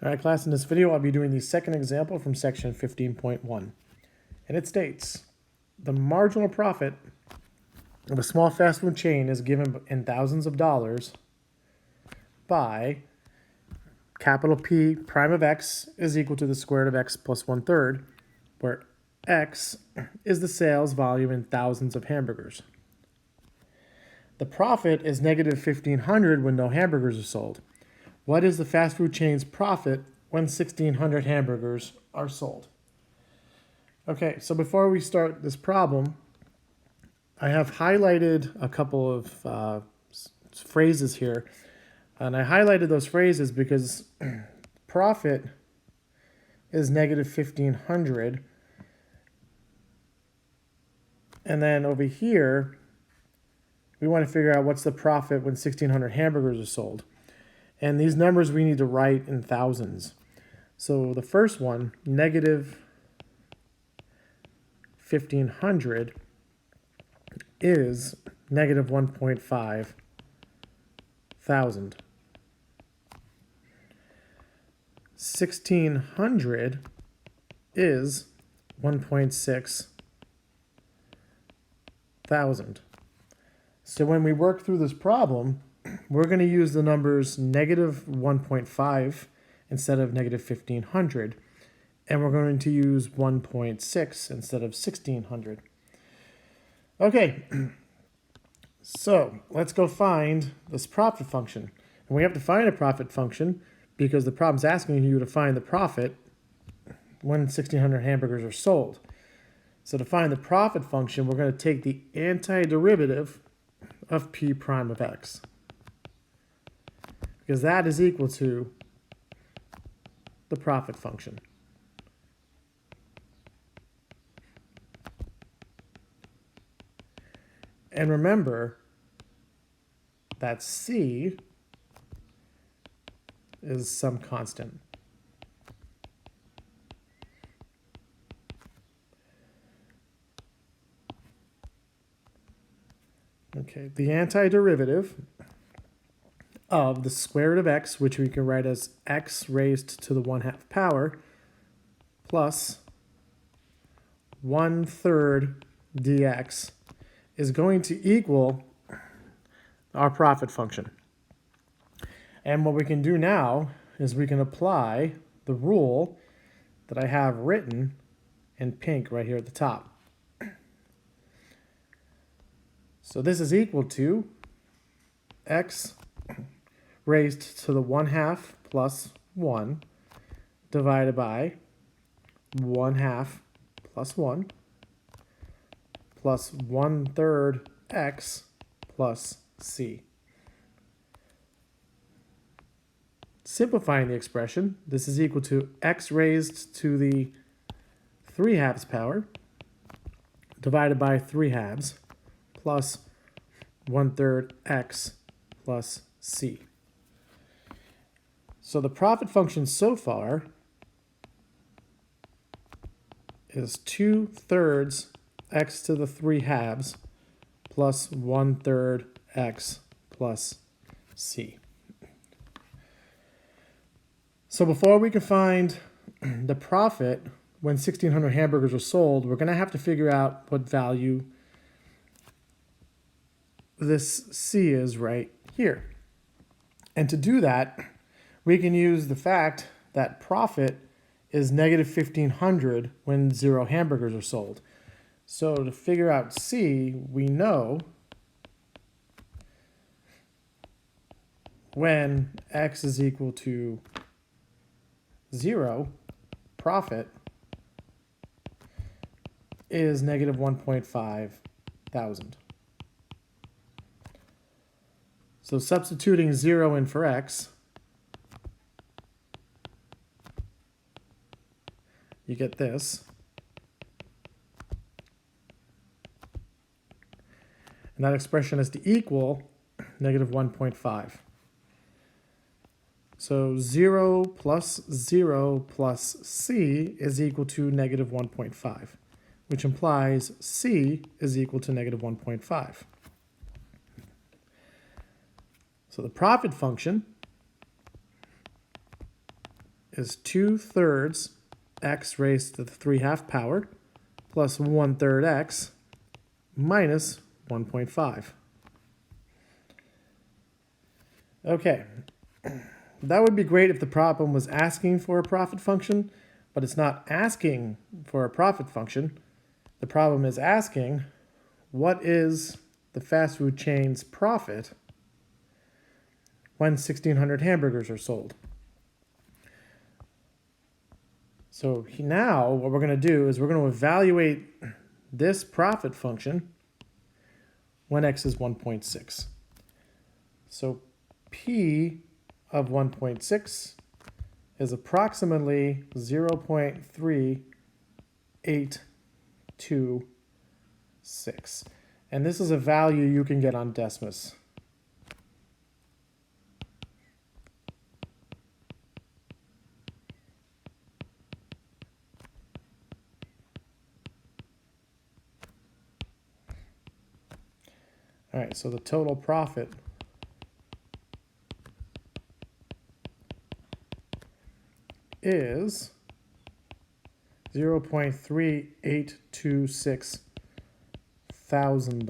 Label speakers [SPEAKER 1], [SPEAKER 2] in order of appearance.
[SPEAKER 1] All right, class, in this video, I'll be doing the second example from section 15.1. And it states, the marginal profit of a small fast food chain is given in thousands of dollars by capital P prime of x is equal to the square root of x plus 1/3, where x is the sales volume in thousands of hamburgers. The profit is negative 1,500 when no hamburgers are sold. What is the fast food chain's profit when 1,600 hamburgers are sold? Okay, so before we start this problem, I have highlighted a couple of phrases here. And I highlighted those phrases because profit is negative 1,500. And then over here, we want to figure out what's the profit when 1,600 hamburgers are sold. And these numbers we need to write in thousands. So the first one, negative 1,500, is negative 1.5 thousand. 1,600 is 1.6 thousand. So when we work through this problem, we're going to use the numbers negative 1.5 instead of negative 1,500, and we're going to use 1.6 instead of 1,600. Okay, so let's go find this profit function. And we have to find a profit function because the problem's asking you to find the profit when 1,600 hamburgers are sold. So to find the profit function, we're going to take the antiderivative of p prime of x, because that is equal to the profit function. And remember that c is some constant. Okay, the antiderivative of the square root of x, which we can write as x raised to the 1/2 power, plus 1/3 dx is going to equal our profit function. And what we can do now is we can apply the rule that I have written in pink right here at the top. So this is equal to x raised to the 1/2 plus 1 divided by 1/2 plus 1 plus 1/3 x plus c. Simplifying the expression, this is equal to x raised to the 3/2 power divided by 3/2 plus 1/3 x plus c. So the profit function so far is 2/3 x to the 3/2 plus 1/3 x plus c. So before we can find the profit when 1,600 hamburgers are sold, we're going to have to figure out what value this c is right here. And to do that, we can use the fact that profit is negative 1,500 when 0 hamburgers are sold. So to figure out c, we know when x is equal to 0, profit is negative 1.5 thousand. So substituting 0 in for x, you get this. And that expression is to equal negative 1.5. So 0 plus 0 plus c is equal to negative 1.5, which implies c is equal to negative 1.5. So the profit function is 2/3 x raised to the 3/2 power plus 1/3 x minus 1.5. Okay, that would be great if the problem was asking for a profit function, but it's not asking for a profit function. The problem is asking, what is the fast food chain's profit when 1,600 hamburgers are sold? So now what we're going to do is we're going to evaluate this profit function when x is 1.6. So P of 1.6 is approximately 0.3826. And this is a value you can get on Desmos. All right, so the total profit is $0.3826 thousand.